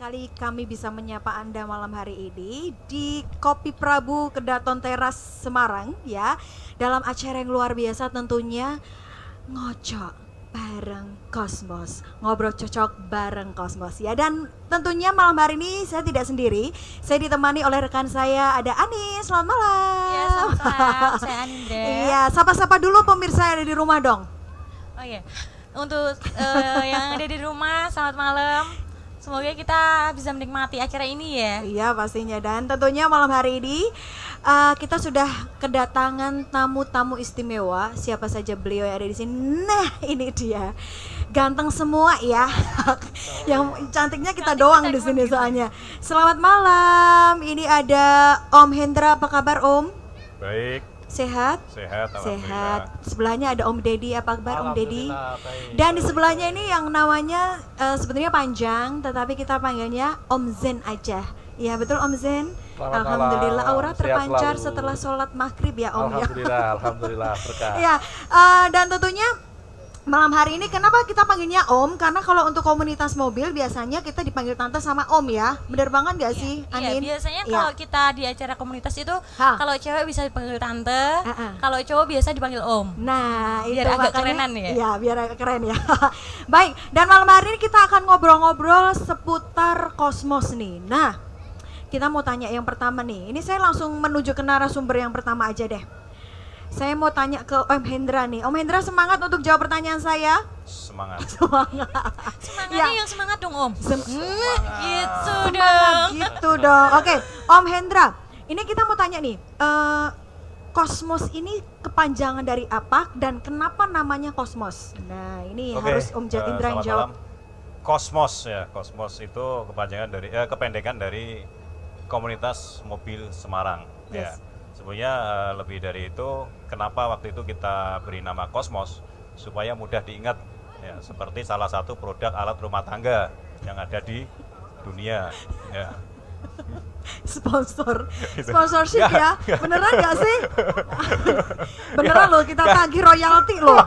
sekali kami bisa menyapa Anda malam hari ini di Kopi Prabu Kedaton Teras Semarang ya. Dalam acara yang luar biasa tentunya ngocok bareng Cosmos, ngobrol cocok bareng Cosmos ya. Dan tentunya malam hari ini saya tidak sendiri, saya ditemani oleh rekan saya, ada Ani. Selamat malam. Ya, selamat malam, saya Anindra. Iya, sapa-sapa dulu pemirsa yang ada di rumah dong. Oh iya, untuk yang ada di rumah, selamat malam. Semoga kita bisa menikmati acara ini ya. Iya pastinya, dan tentunya malam hari ini kita sudah kedatangan tamu-tamu istimewa. Siapa saja beliau yang ada di sini? Nah, ini dia. Ganteng semua ya. Yang cantiknya kita doang di sini soalnya. Selamat malam. Ini ada Om Hendra, apa kabar Om? Baik. Sehat? Sehat, Sehat. Sebelahnya ada Om Deddy, apa kabar Om Deddy? Baik. Dan di sebelahnya ini yang namanya sebenarnya panjang, tetapi kita panggilnya Om Zen aja. Ya betul Om Zen. Selamat Alhamdulillah malam. aura Sehat terpancar selalu. setelah sholat maghrib ya Om ya. Alhamdulillah berkah. Ya, dan tentunya malam hari ini kenapa kita panggilnya Om? Karena kalau untuk komunitas mobil biasanya kita dipanggil tante sama Om ya. Bener banget gak sih Iya, Anin? biasanya Iya. kalau kita di acara komunitas itu, Hah. kalau cewek bisa dipanggil tante, Ah. kalau cowok biasa dipanggil om. Nah, Biar itu agak makanya, kerenan ya? Iya, biar agak keren ya. Baik, dan malam hari ini kita akan ngobrol-ngobrol seputar Cosmos nih. Nah, kita mau tanya yang pertama nih. Ini saya langsung menuju ke narasumber yang pertama aja deh. Saya mau tanya ke Om Hendra nih. Om Hendra semangat untuk jawab pertanyaan saya? Semangat. Semangat. Semangatnya Ya. yang semangat dong om. Gitu Gitu dong. dong. Gitu dong. Oke, Om Hendra. Ini kita mau tanya nih. Cosmos ini kepanjangan dari apa dan kenapa namanya Cosmos? Nah, ini Oke, harus Om Indra yang selamat jawab. malam. Cosmos ya, Cosmos itu kepanjangan dari kependekan dari Komunitas Mobil Semarang. Yes. Ya. Sebenarnya lebih dari itu, kenapa waktu itu kita beri nama Cosmos supaya mudah diingat ya, seperti salah satu produk alat rumah tangga yang ada di dunia ya. Sponsor, Gitu. sponsorship ya, Nggak. beneran nggak sih? Beneran loh, kita tagih royalti loh.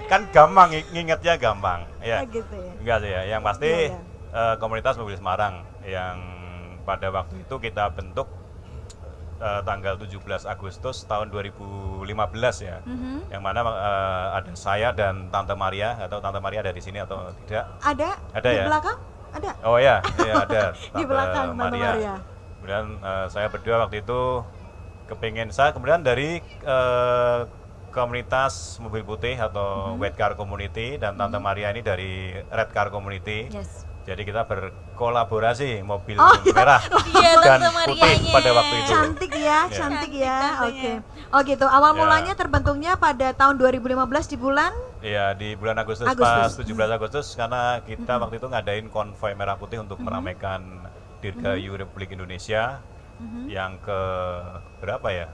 Kan gampang ngingetnya gampang ya. Gitu ya. Enggak sih ya, yang pasti Iya, Komunitas Mobil Semarang yang pada waktu itu kita bentuk tanggal 17 Agustus tahun 2015 ya. Yang mana ada saya dan Tante Maria, atau Tante Maria ada di sini atau tidak? Ada Ada di ya? belakang? Ada. Oh ya, ya ada. Di belakang Tante Maria. Kemudian saya berdua waktu itu saya kemudian dari komunitas mobil putih atau White Car Community, dan Tante Maria ini dari Red Car Community. Yes. Jadi kita berkolaborasi mobil Oh, iya. merah Iya, dan Tante putih Marianya. pada waktu itu. Cantik ya, Ya. cantik Cantik ya. Oke. tantenya. Oh gitu. Awal Ya. mulanya terbentuknya pada tahun 2015 di bulan Iya, di bulan Agustus, Agustus. pas 17 Agustus, karena kita waktu itu ngadain konvoy merah putih untuk meramaikan Dirgahayu Republik Indonesia yang ke berapa ya?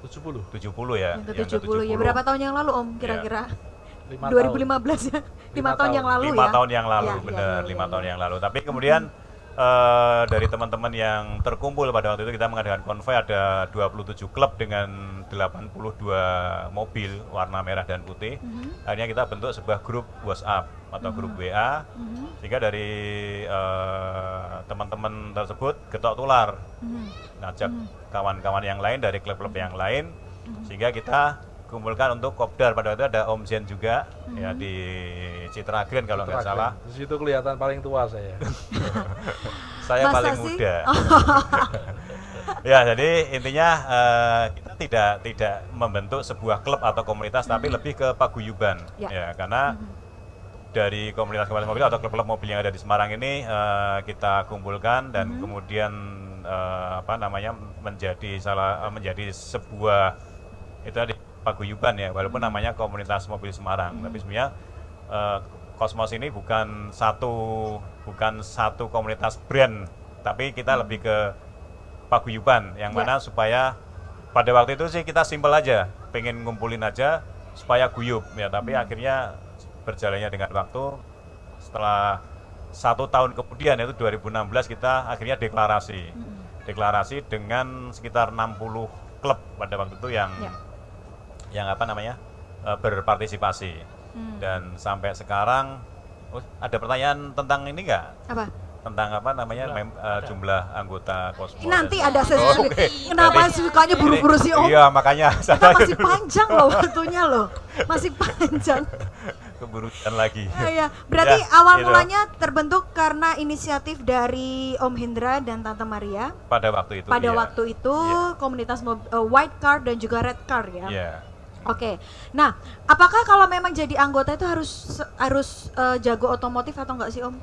70. 70 ya. yang yang ke-70 ya. Berapa tahun yang lalu Om kira-kira? 5 2015 ya. 5 tahun yang lalu 5 ya. tahun yang lalu, Ya, benar, ya, 5 ya, tahun ya. yang lalu. Tapi kemudian dari teman-teman yang terkumpul pada waktu itu, kita mengadakan konvoy, ada 27 klub dengan 82 mobil warna merah dan putih. Akhirnya kita bentuk sebuah grup WhatsApp atau grup WA, sehingga dari teman-teman tersebut getok tular, ngajak kawan-kawan yang lain dari klub-klub yang lain, sehingga kita kumpulkan untuk kopdar. Pada waktu itu ada Om Zen juga ya, di Citra Grand kalau nggak salah. Di situ kelihatan paling tua saya. Saya Masa paling sih? muda. Ya, jadi intinya kita tidak membentuk sebuah klub atau komunitas, tapi lebih ke paguyuban. Ya. Ya, karena dari komunitas-komunitas mobil atau klub-klub mobil yang ada di Semarang ini kita kumpulkan dan kemudian menjadi sebuah itu tadi paguyuban ya, walaupun namanya komunitas mobil Semarang, tapi sebenarnya Cosmos ini bukan satu komunitas brand, tapi kita lebih ke paguyuban, yang mana supaya pada waktu itu sih kita simpel aja, pengen ngumpulin aja supaya guyup ya, tapi akhirnya berjalannya dengan waktu, setelah 1 tahun kemudian, yaitu 2016, kita akhirnya deklarasi dengan sekitar 60 klub pada waktu itu yang berpartisipasi. Dan sampai sekarang Oh, ada pertanyaan tentang ini nggak? Apa? Tentang apa namanya jumlah anggota Cosmo? Nanti dan- ada sesi. Oh, oke. Kenapa Berarti sukanya buru-buru sih Om? Iya, makanya Kita masih panjang loh waktunya loh. Masih panjang. keburukan lagi. Iya, berarti Ya, awal gitu. mulanya terbentuk karena inisiatif dari Om Hendra dan Tante Maria. Pada waktu itu. Pada iya. waktu itu Iya. komunitas white card dan juga red card ya. Iya. Oke. Nah, apakah kalau memang jadi anggota itu harus jago otomotif atau enggak sih Om?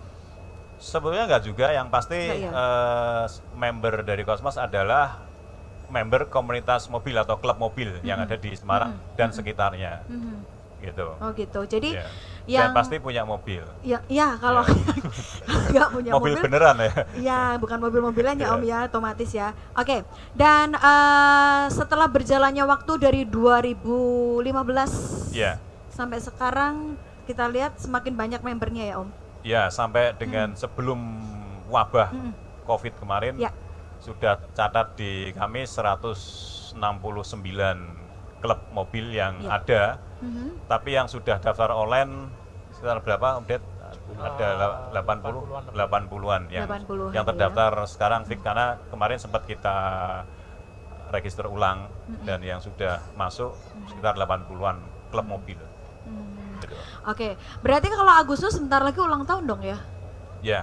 Sebetulnya nggak juga, yang pasti Nggak, ya? member dari Cosmos adalah member komunitas mobil atau klub mobil yang ada di Semarang dan sekitarnya, gitu. Oh gitu. Jadi Ya. yang Dan pasti punya mobil. ya kalau nggak punya mobil mobil, beneran ya. ya bukan mobil-mobilan ya Iya. Om ya, otomatis ya. Oke. Dan setelah berjalannya waktu dari 2015 Iya. sampai sekarang kita lihat semakin banyak membernya ya Om. Ya, sampai dengan sebelum wabah COVID kemarin Ya. sudah catat di kami 169 klub mobil yang Ya. ada, Mhm. tapi yang sudah daftar online sekitar berapa, Om Det? Ada 80-an yang 80-an, yang terdaftar sekarang fix, karena kemarin sempat kita register ulang dan yang sudah masuk sekitar 80-an klub mobil. Gitu. Oke, berarti kalau Agustus sebentar lagi ulang tahun dong ya? Ya.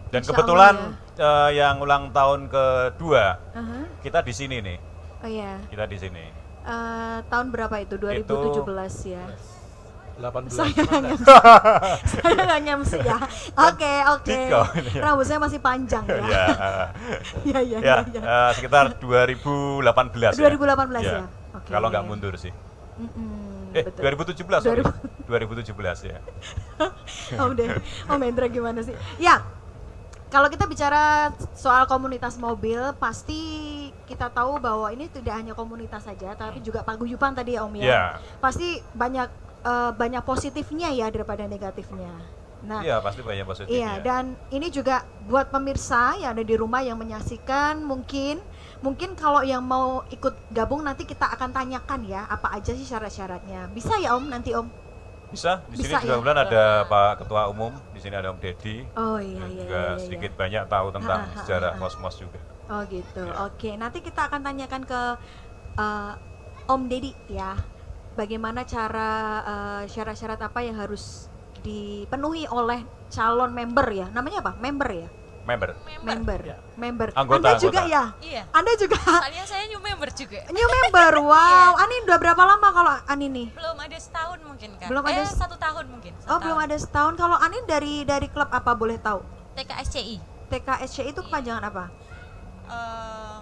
Dan Insya kebetulan Allah yang ulang tahun kedua Aha. kita di sini nih. Oh iya. Kita di sini. Tahun berapa itu? 2017 ya. 18. Saya nggak nyamsi ya. Oke. Diko ini ya. Rambut saya masih panjang ya. Ya, Iya iya ya, iya. sekitar 2018 ya. 2018 ya? Oke. Kalau nggak mundur sih. Betul. 2017 sorry. 2017 ya. Om Hendra gimana sih? Ya, kalau kita bicara soal komunitas mobil, pasti kita tahu bahwa ini tidak hanya komunitas saja, tapi juga paguyuban tadi ya Om ya. Ya. Pasti banyak positifnya ya daripada negatifnya. Nah, Iya, pasti banyak positifnya. iya, dan ini juga buat pemirsa yang ada di rumah yang menyaksikan, mungkin kalau yang mau ikut gabung nanti kita akan tanyakan ya apa aja sih syarat-syaratnya. Bisa ya Om nanti Om? Bisa. Di Bisa sini juga ya? kemudian ada Pak Ketua Umum, di sini ada Om Dedi. Oh iya Dan iya. juga iya, iya. sedikit banyak tahu tentang Ha, ha, sejarah ha. Cosmos juga. Oh gitu. Ya. Oke, nanti kita akan tanyakan ke Om Dedi ya. Bagaimana cara syarat-syarat apa yang harus dipenuhi oleh calon member ya? Namanya apa? Member ya? Member. Member. Ya. Member. Anggota, Anda juga anggota. ya? Iya. Anda juga Soalnya saya new member juga. new member. Wow. Ani udah berapa lama kalau Ani nih? Belum ada setahun mungkin kan? Belum ada 1 tahun mungkin. Oh, belum ada setahun. Kalau Ani dari klub apa boleh tahu? TKSCI. TKSC itu kepanjangan apa? Eh,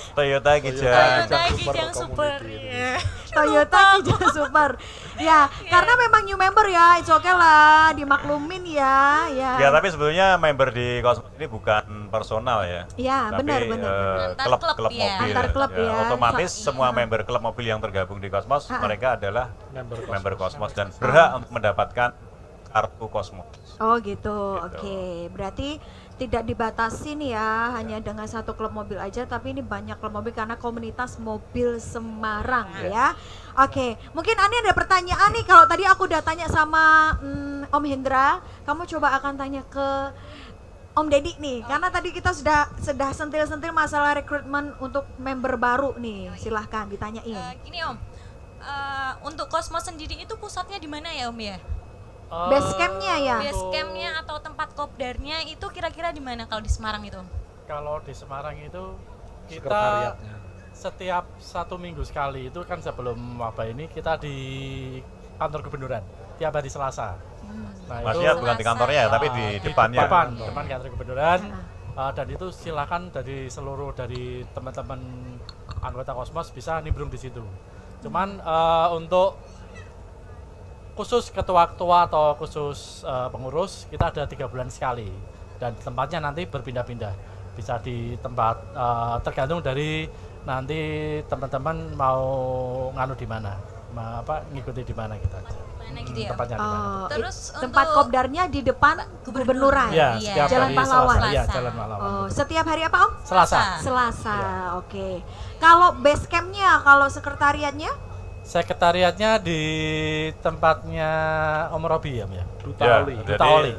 Toyota Kijang. Toyota Super Kijang Super. Community. Iya. Toyota Kijang Super. Ya, karena memang new member ya, it's okay lah, dimaklumin ya, ya. Ya, tapi sebetulnya member di Cosmos ini bukan personal ya. Ya, Tapi benar, benar. Antar klub klub ya. mobil. Antar klub ya. Otomatis So- semua member klub mobil yang tergabung di Cosmos mereka adalah Member member Cosmos dan berhak untuk mendapatkan kartu Cosmos. Oh gitu, oke. Berarti tidak dibatasi nih ya, hanya dengan satu klub mobil aja, tapi ini banyak klub mobil karena komunitas mobil Semarang ya. Oke, mungkin Ani ada pertanyaan nih. Kalau tadi aku udah tanya sama Om Hendra, kamu coba akan tanya ke Om Dedi nih, karena tadi kita sudah sentil-sentil masalah rekrutmen untuk member baru nih. Silahkan ditanyain. Gini Om, untuk Cosmos sendiri itu pusatnya di mana ya Om ya? Base campnya ya? Base campnya atau tempat kopdarnya itu kira-kira di mana kalau di Semarang itu? Kalau di Semarang itu kita sekretariatnya. setiap 1 minggu sekali itu kan sebelum wabah ini kita di kantor kebenuran tiap hari Selasa. Nah, Maksudnya bukan di kantornya ya, tapi di depannya. depan kantor kebenuran. Dan itu silakan dari seluruh dari teman-teman anggota Cosmos bisa nimbrung di situ. Cuman untuk khusus ketua-ketua atau khusus pengurus kita ada 3 bulan sekali dan tempatnya nanti berpindah-pindah, bisa di tempat tergantung dari nanti teman-teman mau nganu di mana, ngikuti di mana kita aja. Mana gitu ya? Tempatnya di mana. Oh, Terus tempat untuk- kopdarnya di depan gubernuran. Iya, Iya. setiap Jalan hari Pahlawan. Selasa. Iya, Selasa. Jalan Pahlawan. Oh, setiap hari apa Om? Selasa. Selasa, Iya. oke. Kalau base campnya, kalau sekretariatnya? Sekretariatnya di tempatnya Om Robi ya, Duta Ya, Oli. jadi Duta Oli.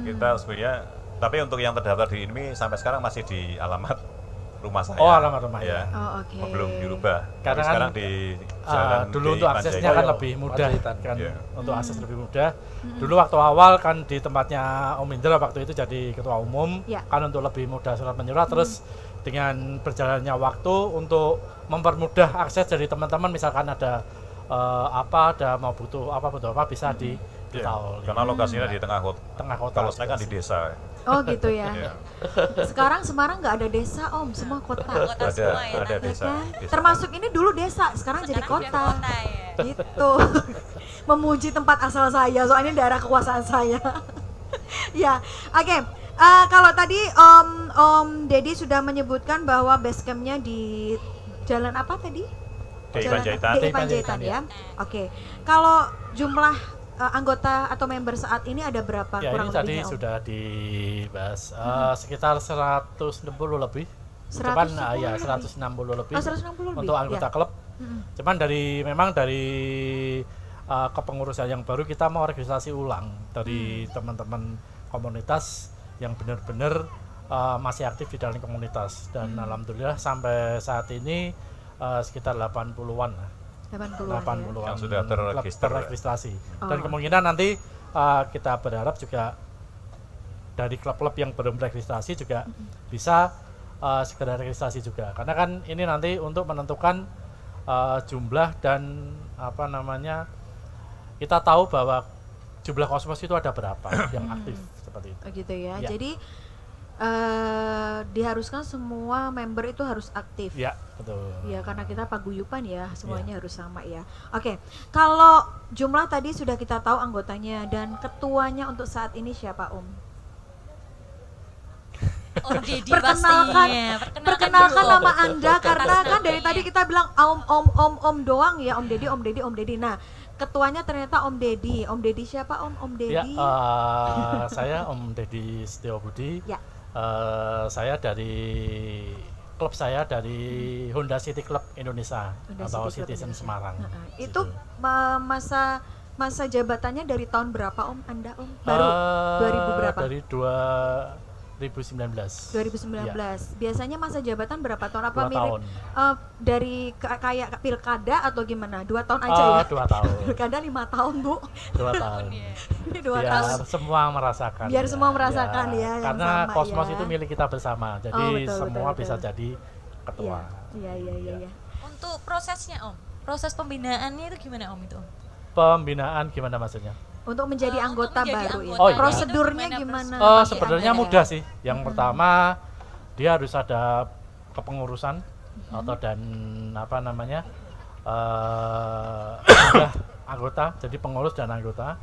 kita sebenarnya, tapi untuk yang terdaftar di ini sampai sekarang masih di alamat rumah saya. Oh, alamat rumah, ya. Oh, oke. Belum dirubah. Karena Tapi kan, sekarang di jalan dulu di untuk aksesnya kan Panjaitan. lebih mudah Panjaitan. kan, Iya. untuk akses lebih mudah. Dulu waktu awal kan di tempatnya Om Indra waktu itu jadi ketua umum, Ya. kan untuk lebih mudah surat menyurat. Terus dengan berjalannya waktu untuk mempermudah akses dari teman-teman, misalkan ada ada mau butuh apa bisa di Iya, Duta Oli. karena lokasinya di tengah kota. Tengah kota. Kalau saya kan di desa. Oh gitu ya. Iya. Sekarang Semarang nggak ada desa Om, semua kota. Kota Ada, semua ya. ada Nat? Ya desa. kan? Desa. Termasuk ini dulu desa, sekarang jadi Sekarang udah kota. kota ya. Gitu. Memuji tempat asal saya, soalnya daerah kekuasaan saya. Ya, oke. Kalau tadi Om Deddy sudah menyebutkan bahwa base campnya di jalan apa tadi? DI Jalan- Panjaitan. DI Panjaitan ya. Oke. Kalau jumlah anggota atau member saat ini ada berapa Ya, kurang ini tadi lebihnya Om? sudah dibahas sekitar 160 lebih. 160 Cuman ya lebih. 160 lebih. Oh, 160 lebih, untuk anggota ya. klub. Mm-mm. Cuman memang dari kepengurusan yang baru kita mau registrasi ulang dari teman-teman komunitas yang benar-benar masih aktif di dalam komunitas, dan alhamdulillah sampai saat ini sekitar 80-an lah. 80-an. 80-an Yang sudah klub terregister. terregistrasi. Dan Oh. kemungkinan nanti kita berharap juga dari klub-klub yang belum registrasi juga bisa segera registrasi juga, karena kan ini nanti untuk menentukan jumlah dan kita tahu bahwa jumlah kosmos itu ada berapa yang aktif seperti itu. Oh, gitu ya. Ya. Jadi diharuskan semua member itu harus aktif. Ya, betul. Ya, karena kita paguyuban ya, semuanya harus sama ya. Oke, kalau jumlah tadi sudah kita tahu anggotanya dan ketuanya untuk saat ini siapa Om? Om Deddy Perkenalkan, pastinya. perkenalkan dulu, Om. nama Anda karena kan dari namanya. tadi kita bilang Om doang ya, Om Deddy. Nah, ketuanya ternyata Om Deddy. Om Deddy siapa Om? Om Ya, Deddy. saya Om Deddy Setiobudi. Ya. Saya dari klub saya dari Honda City Club Indonesia Honda atau City Club Citizen Indonesia. Semarang. Itu Gitu. masa jabatannya dari tahun berapa Om? Anda Om? Baru 2000 berapa? Dari 2019. 2019. Biasanya masa jabatan berapa tahun? Apa 2 mirip tahun. dari kayak pilkada atau gimana? 2 tahun aja ya? 2 tahun. Pilkada 5 tahun Bu. 2 tahun. Ini 2 Biar tahun. semua merasakan. Biar semua merasakan ya, yang Karena sama kosmos ya. itu milik kita bersama. Jadi Oh, betul, semua betul, bisa betul. jadi ketua. Iya. Untuk prosesnya Om, proses pembinaannya itu gimana Om itu? Pembinaan gimana maksudnya? Untuk menjadi Untuk anggota menjadi baru anggota ya. Oh, iya. Prosedurnya Itu gimana? gimana bagi Sebenarnya Anda? mudah sih. Yang pertama dia harus ada kepengurusan atau dan jumlah anggota, jadi pengurus dan anggota.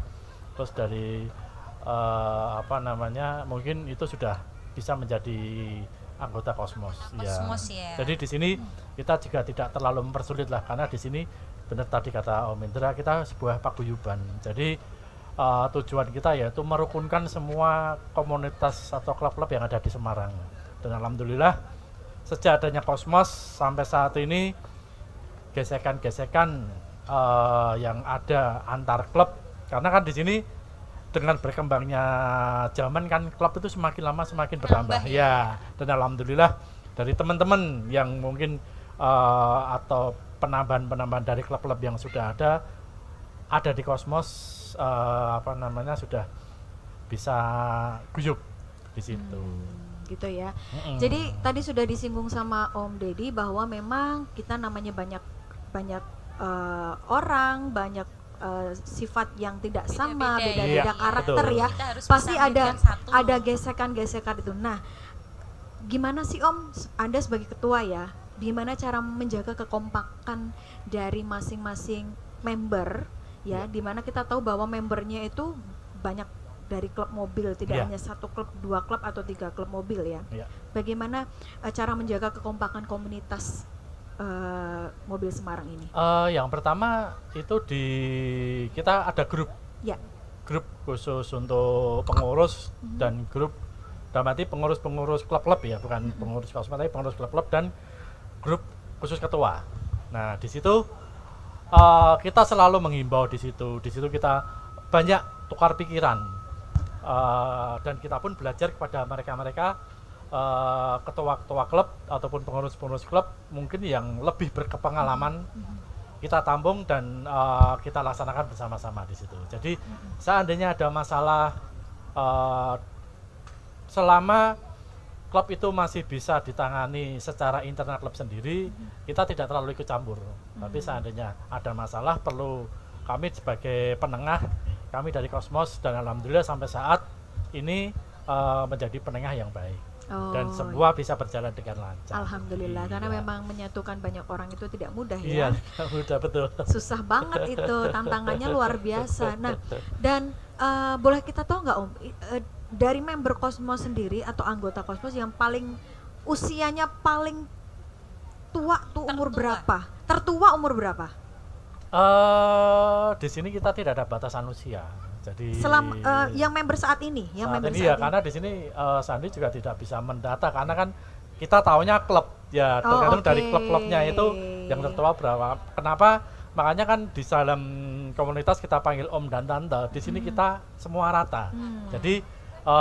Terus dari mungkin itu sudah bisa menjadi anggota Kosmos. Kosmos ya. Jadi di sini kita juga tidak terlalu mempersulit lah, karena di sini benar tadi kata Om Indra, kita sebuah paguyuban. Jadi tujuan kita yaitu merukunkan semua komunitas atau klub-klub yang ada di Semarang. Dan alhamdulillah sejak adanya Kosmos sampai saat ini gesekan-gesekan yang ada antar klub, karena kan di sini dengan berkembangnya zaman kan klub itu semakin lama semakin bertambah ya. Dan alhamdulillah dari teman-teman yang mungkin atau penambahan dari klub-klub yang sudah ada di Kosmos sudah bisa guyup di situ. Gitu ya. Jadi tadi sudah disinggung sama Om Deddy bahwa memang kita namanya banyak orang, banyak sifat yang tidak sama, Beda-beda beda-beda ya. karakter Betul. ya. Kita harus Pasti bisa ada menjadikan satu. ada gesekan-gesekan itu. Nah, gimana sih Om, Anda sebagai ketua ya, gimana cara menjaga kekompakan dari masing-masing member ya, dimana kita tahu bahwa membernya itu banyak dari klub mobil, tidak Ya. hanya satu klub, 2 klub atau 3 klub mobil ya. Ya. Bagaimana cara menjaga kekompakan komunitas mobil Semarang ini? Yang pertama itu kita ada grup Ya. khusus untuk pengurus dan grup dalam arti pengurus klub-klub ya, bukan pengurus Kosmos tapi pengurus klub-klub dan grup khusus ketua. Nah di situ kita selalu menghimbau di situ. Di situ kita banyak tukar pikiran dan kita pun belajar kepada mereka-mereka ketua-ketua klub ataupun pengurus-pengurus klub mungkin yang lebih berkepengalaman. Kita tampung dan kita laksanakan bersama-sama di situ. Jadi seandainya ada masalah selama klub itu masih bisa ditangani secara internal klub sendiri, kita tidak terlalu ikut campur. Tapi seandainya ada masalah perlu kami sebagai penengah, kami dari Cosmos dan alhamdulillah sampai saat ini menjadi penengah yang baik. Dan semua bisa berjalan dengan lancar. Alhamdulillah, karena Iya. memang menyatukan banyak orang itu tidak mudah Iya, ya. udah betul. Susah banget itu, tantangannya luar biasa. Nah, dan boleh kita tahu nggak Om, dari member Cosmos sendiri atau anggota Cosmos yang paling usianya paling tua tuh umur Tertua. berapa? Tertua umur berapa? Di sini kita tidak ada batasan usia. Jadi Yang member saat ini, yang saat member ini saat ya ini. karena di sini Sandi juga tidak bisa mendata karena kan kita taunya klub ya tergantung dari oke. klub-klubnya itu yang tertua berapa. Kenapa? Makanya kan di dalam komunitas kita panggil Om dan Tante. Di sini kita semua rata. Jadi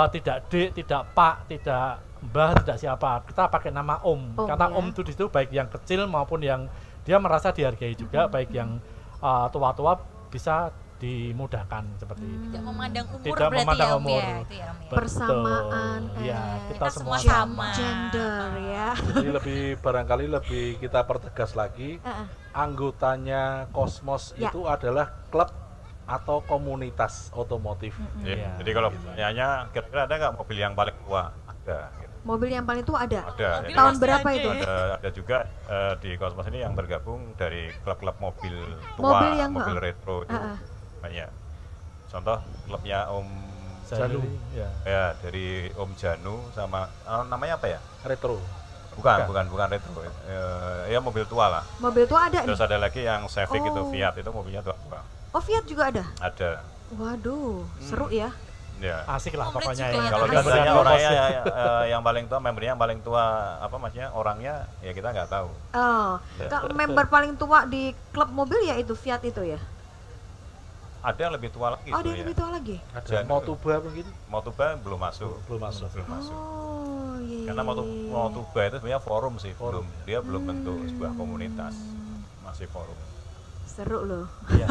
tidak Dek, tidak Pak, tidak Mbah, tidak siapa. Kita pakai nama Om. Om, Karena ya. Om itu di situ baik yang kecil maupun yang dia merasa dihargai juga, baik yang tua-tua bisa dimudahkan seperti itu. Tidak memandang umur Tidak berarti memandang ya Om umur. ya. Itu ya Om ya. Persamaan, Ya, kita Kita semua semua sama. sama. gender ya. Jadi barangkali lebih kita pertegas lagi, anggotanya Cosmos Ya. itu adalah klub atau komunitas otomotif. Ya, Iya. jadi kalau pertanyaannya kira-kira ada nggak mobil yang paling tua? Ada. Gitu. Mobil yang paling tua ada. Ada. Mobil Jadi Tahun pasti berapa ada itu? ya. ada juga di Cosmos ini yang tergabung dari klub-klub mobil tua, Mobil yang, mobil retro itu banyak. Contoh klubnya Om Janu. ya dari Om Janu sama namanya apa ya? Retro. Bukan retro. Ya mobil tua lah. Mobil tua ada nih. Terus ada lagi yang Civic itu Oh. Fiat itu mobilnya tua. Oh, Fiat juga ada. Ada. Waduh, seru ya. Ya. Asik lah Komplit pokoknya juga ini. ya. Kalau Asik. datanya Benar, orangnya bos. yang paling tua, membernya yang paling tua, apa maksudnya orangnya ya kita nggak tahu. Oh, kalau member paling tua di klub mobil ya itu Fiat itu ya. Ada yang lebih tua lagi. Oh, ada tuh, yang ya. lebih tua lagi. Ada Janu. Motuba mungkin? Motuba belum masuk. Belum masuk. Belum masuk. Oh, iya. Karena Motuba itu sebenarnya forum sih, Forum. dia belum bentuk sebuah komunitas, masih forum. Seru loh. Iya.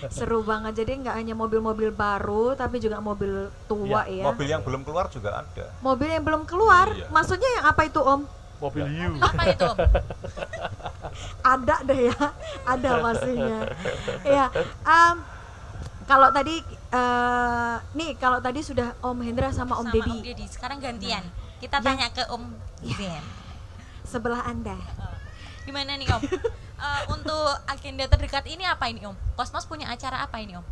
Seru banget. Jadi nggak hanya mobil-mobil baru tapi juga mobil tua ya. Mobil yang belum keluar juga ada. Mobil yang belum keluar. Iya. Maksudnya yang apa itu, Om? Mobil hiu. Apa itu Om? Ada deh ya. Ada pastinya. Ya. Kalau tadi nih kalau tadi sudah Om Hendra sama Om Sama Dedi Om Dedi. Sekarang gantian. Kita tanya ke Om Ben. sebelah Anda. Gimana nih Om? Untuk agenda terdekat ini apa ini Om? Cosmos punya acara apa ini Om?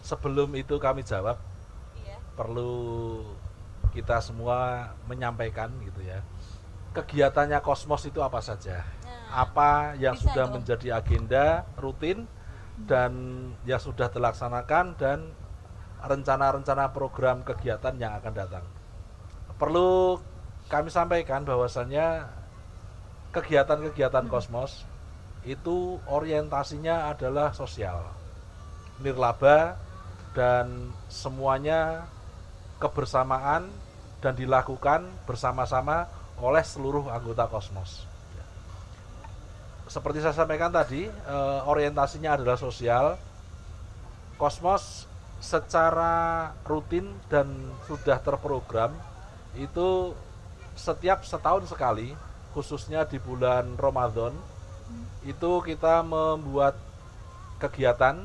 Sebelum itu kami jawab, Iya. perlu kita semua menyampaikan gitu ya. Kegiatannya Cosmos itu apa saja? Apa yang bisa sudah itu, Om. menjadi agenda rutin dan yang sudah dilaksanakan dan rencana-rencana program kegiatan yang akan datang. Perlu kami sampaikan bahwasannya kegiatan-kegiatan Cosmos itu orientasinya adalah sosial, nirlaba, dan semuanya kebersamaan dan dilakukan bersama-sama oleh seluruh anggota Cosmos. Seperti saya sampaikan tadi, orientasinya adalah sosial. Cosmos secara rutin dan sudah terprogram itu setiap setahun sekali, khususnya di bulan Ramadan, itu kita membuat kegiatan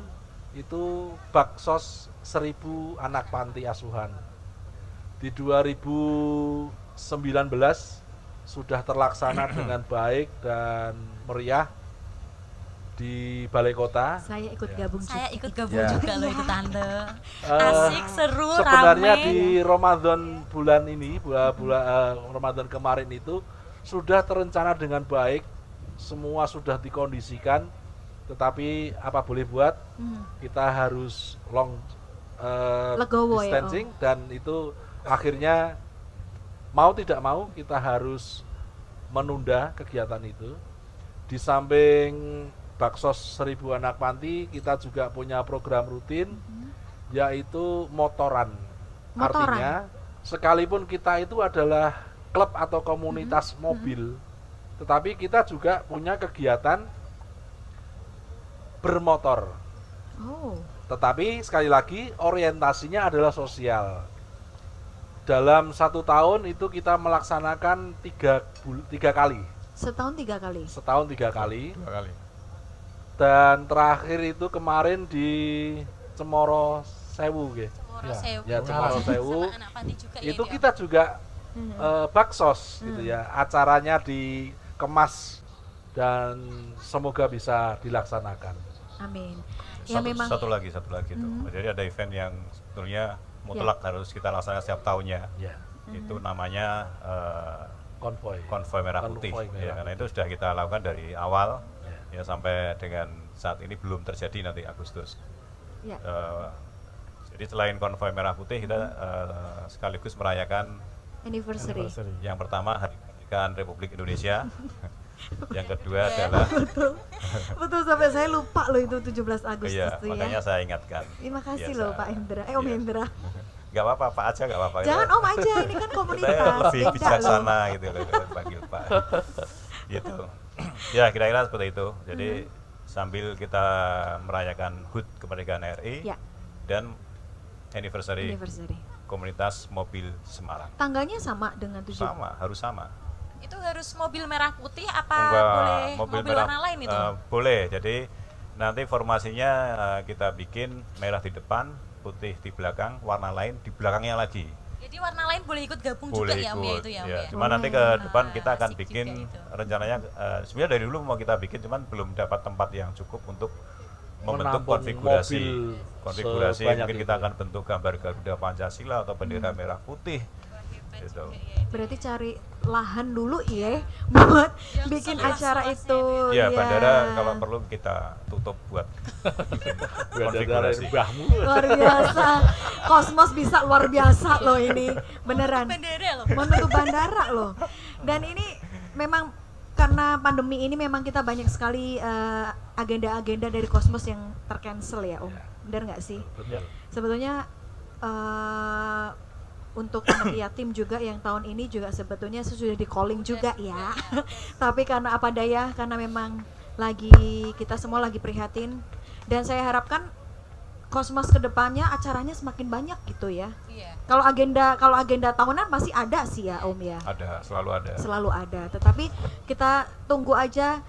itu baksos 1000 anak panti asuhan. Di 2019 sudah terlaksana dengan baik dan meriah di Balai Kota. Saya ikut Ya. gabung Saya juga. ikut gabung Ya. juga loh itu Tante. Eh, Asik, seru, Sebenarnya rame. di Ramadan bulan ini, Ramadan kemarin itu sudah terencana dengan baik, semua sudah dikondisikan, tetapi apa boleh buat, kita harus Legowo ya, distancing dan itu akhirnya mau tidak mau kita harus menunda kegiatan itu. Di samping Baksos 1000 anak panti, kita juga punya program rutin yaitu motoran. Motoran? Artinya sekalipun kita itu adalah klub atau komunitas mobil, tetapi kita juga punya kegiatan bermotor. Oh. Tetapi sekali lagi orientasinya adalah sosial. Dalam 1 tahun itu kita melaksanakan 3 kali. Setahun 3 kali. Setahun 3 kali. 2 kali. Dan terakhir itu kemarin di Cemoro Sewu, gitu. Cemoro Ya. Sewu. Ya, Cemoro Sewu. Sama anak panti juga ya, Itu Di, kita juga baksos gitu Hmm. ya. Acaranya dikemas dan semoga bisa dilaksanakan. Amin. Ya memang Satu lagi tuh. Jadi ada event yang sebetulnya mutlak harus kita laksanakan setiap tahunnya. Ya, Itu namanya konvoy. konvoy merah Konvoy putih. merah Ya, karena putih. itu sudah kita lakukan dari awal Ya. ya sampai dengan saat ini belum terjadi nanti Agustus. ya. Jadi selain konvoy merah putih kita sekaligus merayakan Anniversary. yang pertama Hari Kemerdekaan Republik Indonesia. Yang kedua adalah Betul sampai saya lupa loh itu 17 Agustus iya, tuh ya. makanya saya ingatkan. Terima kasih Biasa. loh Pak Hendra. Om Iya. Hendra. Gak apa-apa, Pak aja gak apa-apa. Jangan Om aja, ini kan Saya komunitas. lebih Beda loh. bijaksana gitu loh kalau panggil Pak. Gitu. Ya kira-kira seperti itu. Jadi sambil kita merayakan HUT kemerdekaan RI Ya. dan anniversary Anniversary. komunitas mobil Semarang. Tanggalnya sama dengan 7. Sama, harus sama. Itu harus mobil merah putih apa Enggak, boleh mobil merah, warna lain itu? boleh. Jadi nanti formasinya kita bikin merah di depan, putih di belakang, warna lain di belakangnya lagi. Jadi warna lain boleh ikut gabung Boleh juga ya Om ya ikut. itu ya Om Ya, ya. cuma nanti ke depan kita akan asik bikin juga itu. rencananya sebenarnya dari dulu mau kita bikin cuman belum dapat tempat yang cukup untuk membentuk Menampung konfigurasi. mobil Konfigurasi sebanyak mungkin itu. kita akan bentuk gambar Garuda Pancasila atau bendera merah putih. Gitu. Berarti cari lahan dulu ya buat Yang bikin seluas-luasnya acara itu. Ya, bandara kalau perlu kita tutup buat bikin konfigurasi. Mbahmu. Luar biasa. Kosmos bisa luar biasa loh ini. Beneran. Bendera loh. Menutup bandara loh. Dan ini memang karena pandemi ini memang kita banyak sekali agenda-agenda dari Kosmos yang tercancel ya Om. Bener nggak sih? Betul. Sebetulnya untuk anak yatim juga yang tahun ini juga sebetulnya sudah di calling juga ya. Tapi karena apa daya, karena memang lagi kita semua lagi prihatin dan saya harapkan Kosmos kedepannya acaranya semakin banyak gitu ya. Iya. Kalau agenda tahunan masih ada sih ya Om ya. Ada, selalu ada. Selalu ada. Tetapi kita tunggu aja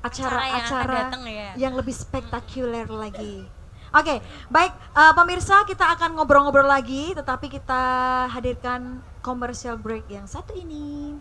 Acara yang akan acara-acara datang ya. yang lebih spektakuler lagi. Oke, baik pemirsa kita akan ngobrol-ngobrol lagi, tetapi kita hadirkan commercial break yang satu ini.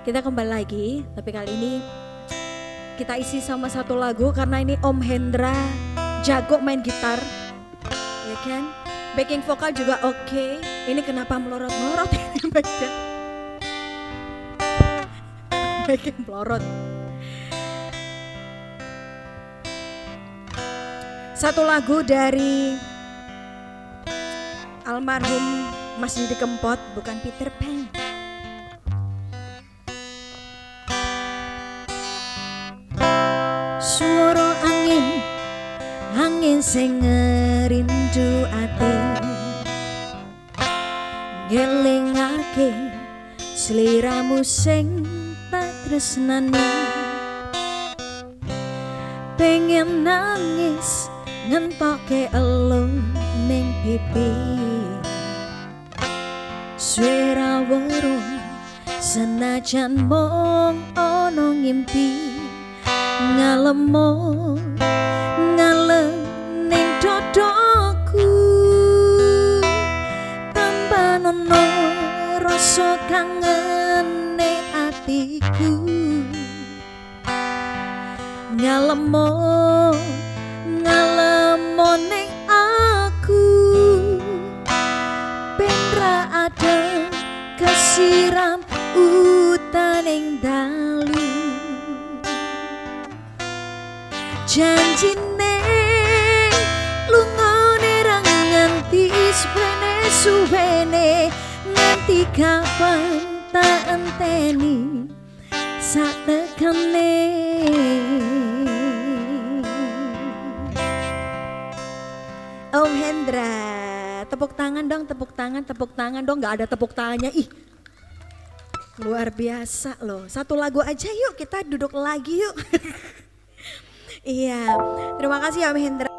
Kita kembali lagi, tapi kali ini kita isi sama satu lagu karena ini Om Hendra jago main gitar, ya kan? Backing vokal juga oke. Ini kenapa melorot-melorot ini badan? Bikin melorot. Satu lagu dari almarhum Mas Didi Kempot, bukan Peter Pan. Suara angin, angin sing ngerindu ati, ngelingake sliramu sing tak tresnani. Pengen nangis ngentoke elo ning pipi, suara weruh senajan mung ana ngimpi, ngalemo ngalem ning dodoku, tambah nono rasa kangene atiku, ngalemo ngalemo ning aku, ben ra ada kesiram utaning dalu. Janjine lungone ra nganti suwene, nganti kapan tak enteni sak tekane. Om Hendra, tepuk tangan dong, tepuk tangan dong, nggak ada tepuk tangannya, ih luar biasa loh. Satu lagu aja yuk, kita duduk lagi yuk. Iya, terima kasih Om Hendra.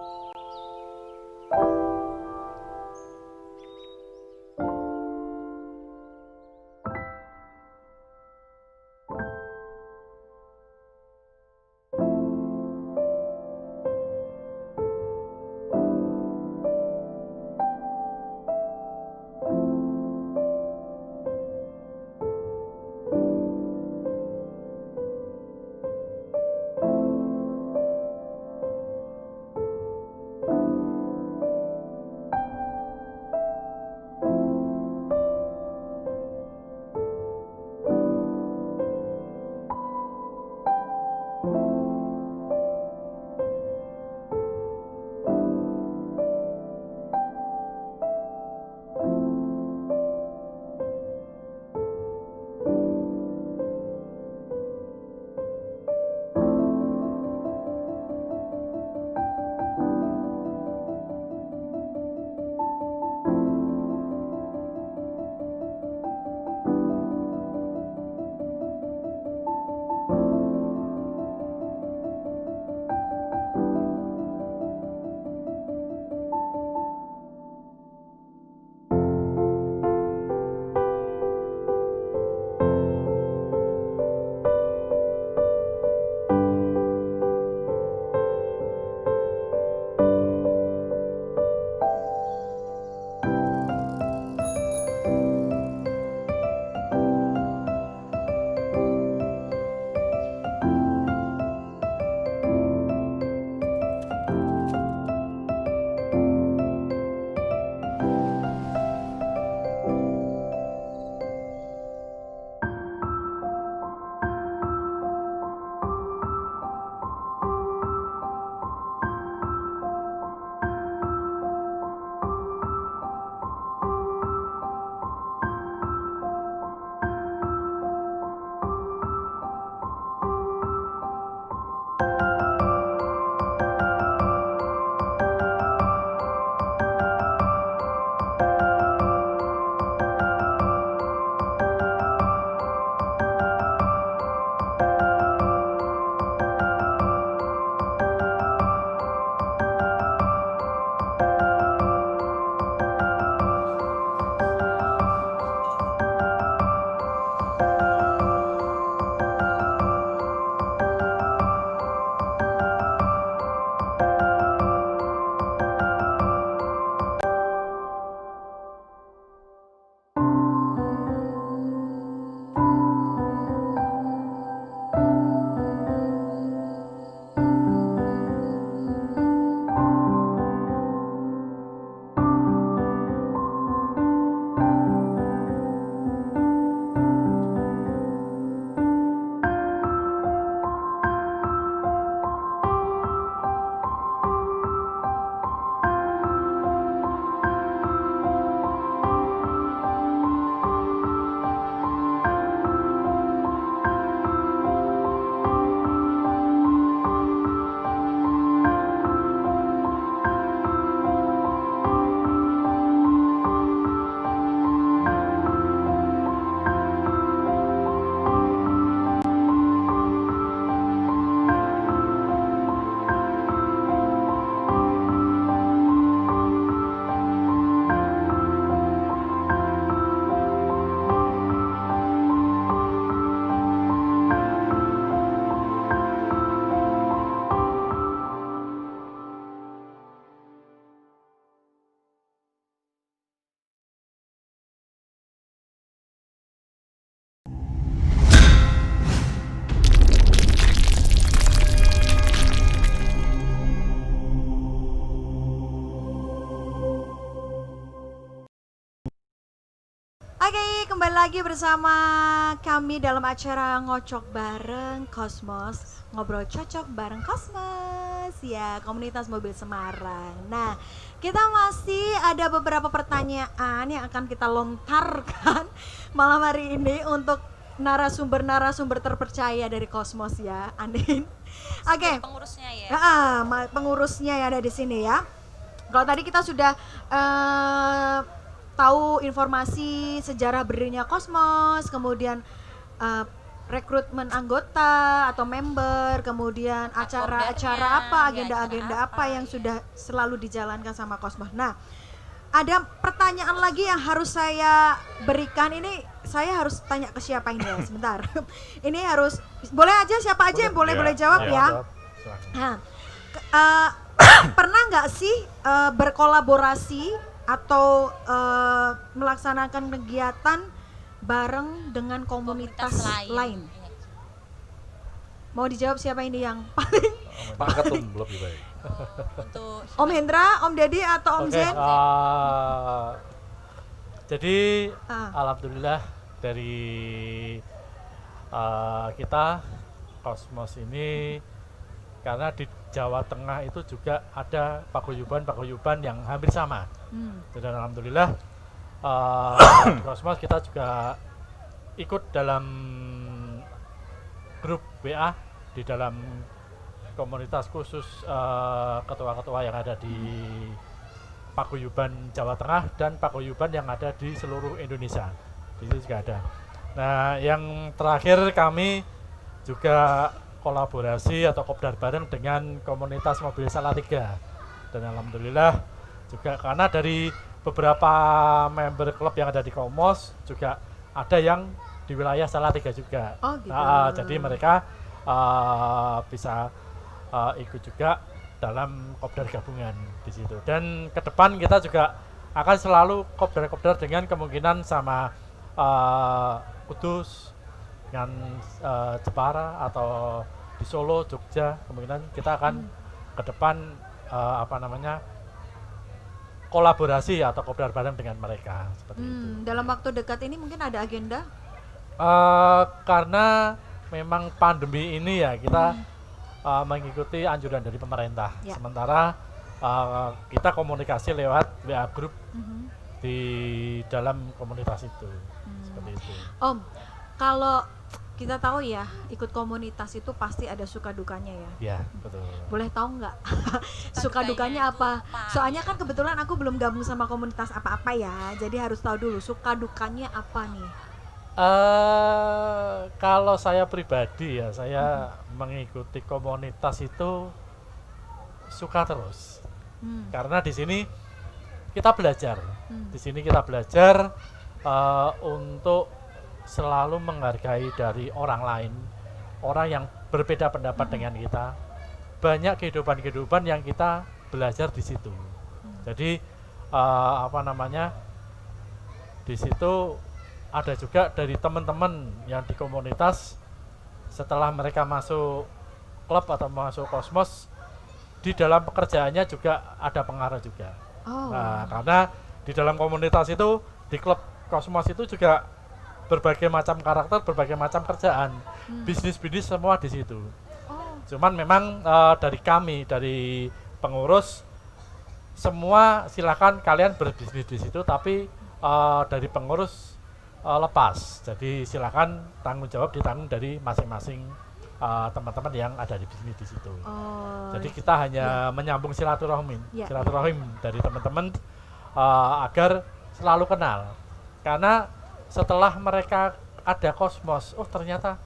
Oke, kembali lagi bersama kami dalam acara Ngocok Bareng Cosmos, ngobrol cocok bareng Cosmos, ya, komunitas mobil Semarang. Nah, kita masih ada beberapa pertanyaan yang akan kita lontarkan malam hari ini untuk narasumber-narasumber terpercaya dari Cosmos ya, Andin. Oke. Pengurusnya ya. Pengurusnya ya ada di sini ya. Kalau tadi kita sudah tahu informasi sejarah berdirinya Cosmos, kemudian rekrutmen anggota atau member, kemudian acara-acara apa, agenda-agenda apa yang sudah selalu dijalankan sama Cosmos. Nah, ada pertanyaan lagi yang harus saya berikan. Ini saya harus tanya ke siapa ini ya, sebentar. Ini harus, boleh aja siapa aja yang boleh jawab ya. Nah, pernah nggak sih berkolaborasi atau melaksanakan kegiatan bareng dengan komunitas lain? Mau dijawab siapa ini yang paling? Pak Ketum lebih baik. Untuk Om Hendra, Om Deddy atau Om Oke, Zen? jadi Ah. alhamdulillah dari kita Cosmos ini, karena di Jawa Tengah itu juga ada paguyuban yang hampir sama. Dan alhamdulillah Cosmos kita juga ikut dalam grup WA di dalam komunitas khusus ketua-ketua yang ada di paguyuban Jawa Tengah dan paguyuban yang ada di seluruh Indonesia. Di situ juga ada. Nah, yang terakhir kami juga kolaborasi atau kopdar bareng dengan komunitas mobil Salatiga. Dan alhamdulillah juga karena dari beberapa member klub yang ada di Cosmos juga ada yang di wilayah Salatiga juga. Oh, gitu. Jadi mereka bisa ikut juga dalam kopdar gabungan di situ. Dan ke depan kita juga akan selalu kopdar dengan kemungkinan sama Kudus, dengan Jepara atau di Solo, Jogja, kemungkinan kita akan ke depan kolaborasi atau kopdar bareng dengan mereka seperti itu. Dalam waktu dekat ini mungkin ada agenda? Karena memang pandemi ini ya kita mengikuti anjuran dari pemerintah. Ya. Sementara kita komunikasi lewat WA group di dalam komunitas itu. Seperti itu. Om, kalau kita tahu ya, ikut komunitas itu pasti ada suka dukanya ya. Ya, betul. Boleh tahu nggak suka dukanya apa? Soalnya kan kebetulan aku belum gabung sama komunitas apa-apa ya, jadi harus tahu dulu suka dukanya apa nih. Kalau saya pribadi ya, saya mengikuti komunitas itu suka terus. Karena di sini kita belajar. Di sini kita belajar untuk selalu menghargai dari orang lain, orang yang berbeda pendapat dengan kita. Banyak kehidupan yang kita belajar di situ. Jadi di situ ada juga dari teman-teman yang di komunitas, setelah mereka masuk klub atau masuk Cosmos, di dalam pekerjaannya juga ada pengaruh juga. Nah, karena di dalam komunitas itu, di klub Cosmos itu juga berbagai macam karakter, berbagai macam kerjaan, bisnis semua di situ. Cuman memang dari kami, dari pengurus, semua silakan kalian berbisnis di situ, tapi dari pengurus lepas. Jadi silakan tanggung jawab ditanggung dari masing-masing teman-teman yang ada di bisnis di situ. Jadi kita hanya menyambung silaturahim dari teman-teman agar selalu kenal. Karena setelah mereka ada Cosmos, oh ternyata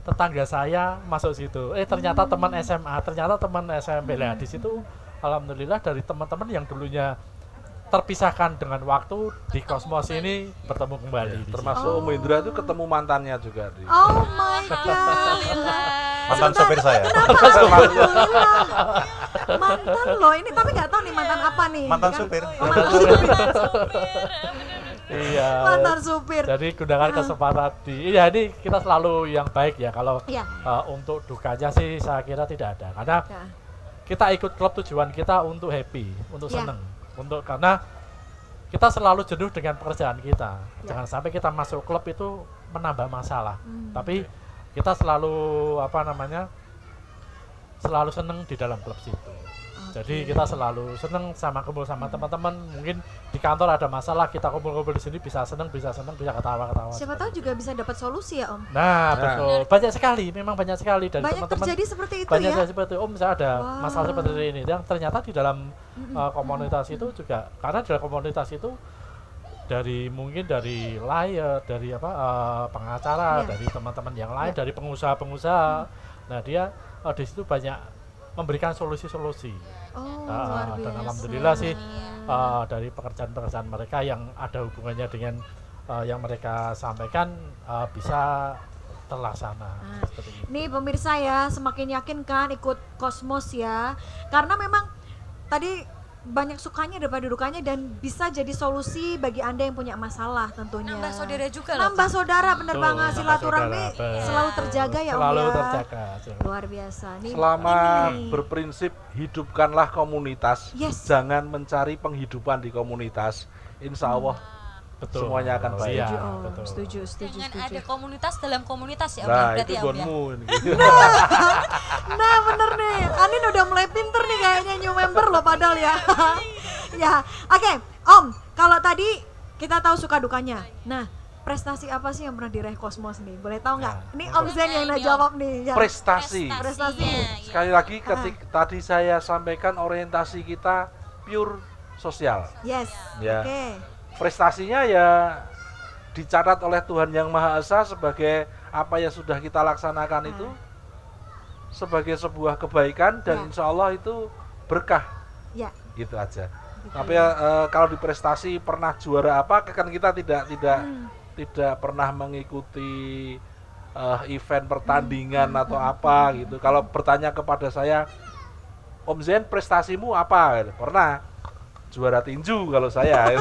tetangga saya masuk situ. Ternyata teman SMA, ternyata teman SMP. Nah, di situ alhamdulillah dari teman-teman yang dulunya terpisahkan dengan waktu di Cosmos ini bertemu kembali. Termasuk Om Indra itu ketemu mantannya juga di. Oh my god. Mantan sopir saya. Alhamdulillah. Mantan loh, ini tapi nggak tahu nih mantan apa nih. Mantan kan? supir. Iya. Mantan supir. Jadi gunakan kesempatan iya, ini kita selalu yang baik ya. Kalau Iya. untuk dukanya sih saya kira tidak ada. Karena kita ikut klub, tujuan kita untuk happy, untuk Iya. seneng, karena kita selalu jenuh dengan pekerjaan kita. Ya. Jangan sampai kita masuk klub itu menambah masalah. Tapi kita selalu selalu seneng di dalam klub situ. Jadi kita selalu seneng sama kumpul sama teman-teman. Mungkin di kantor ada masalah, kita kumpul-kumpul di sini bisa seneng, bisa ketawa-ketawa. Siapa tahu juga bisa dapat solusi ya Om. Nah, betul. Banyak sekali, memang banyak sekali dari Banyak teman-teman. terjadi seperti itu Banyak ya. terjadi seperti itu. Misalnya ada Wow. masalah seperti ini, yang ternyata di dalam komunitas itu juga, karena di dalam komunitas itu mungkin dari lawyer, dari pengacara, Iya. dari teman-teman yang lain, dari pengusaha-pengusaha. Nah, dia di situ banyak memberikan solusi-solusi. Oh, Ah, luar biasa. dan alhamdulillah sih dari pekerjaan-pekerjaan mereka yang ada hubungannya dengan yang mereka sampaikan bisa terlaksana. Seperti itu. Nih pemirsa ya, semakin yakin kan ikut Kosmos ya. Karena memang tadi banyak sukanya daripada dukanya dan bisa jadi solusi bagi Anda yang punya masalah tentunya. Nambah saudara juga loh. Nambah saudara, bener Betul, banget. nambah Silaturahmi saudara, selalu betul. terjaga ya Om Selalu ya. terjaga. Luar biasa. Nih, Selama ini. berprinsip hidupkanlah komunitas, Yes. jangan mencari penghidupan di komunitas. Insya Allah Betul. semuanya akan baik. Iya, Setuju Om, betul. setuju. Jangan ada komunitas dalam komunitas ya Om. Nah, Berarti itu ya Om ya. bonmu. Nah bener nih, Anin udah mulai pinter nih kayaknya new member loh padahal ya. Ya, oke Om, kalau tadi kita tahu suka dukanya. Nah, prestasi apa sih yang pernah diraih Kosmos nih? Boleh tahu nggak? Nah, Ini Om Zen yang Ini, Om. jawab nih. Ya. Prestasi. Prestasi. Iya. Sekali lagi tadi saya sampaikan orientasi kita pure sosial. Yes. Ya. Oke. Prestasinya ya dicatat oleh Tuhan Yang Maha Esa sebagai apa yang sudah kita laksanakan itu sebagai sebuah kebaikan dan Ya. insya Allah itu berkah, Ya. gitu aja. Gitu Tapi ya. kalau di prestasi pernah juara apa, kan kita tidak pernah mengikuti event pertandingan atau apa gitu. Kalau bertanya kepada saya, Om Zen prestasimu apa? Pernah juara tinju kalau saya.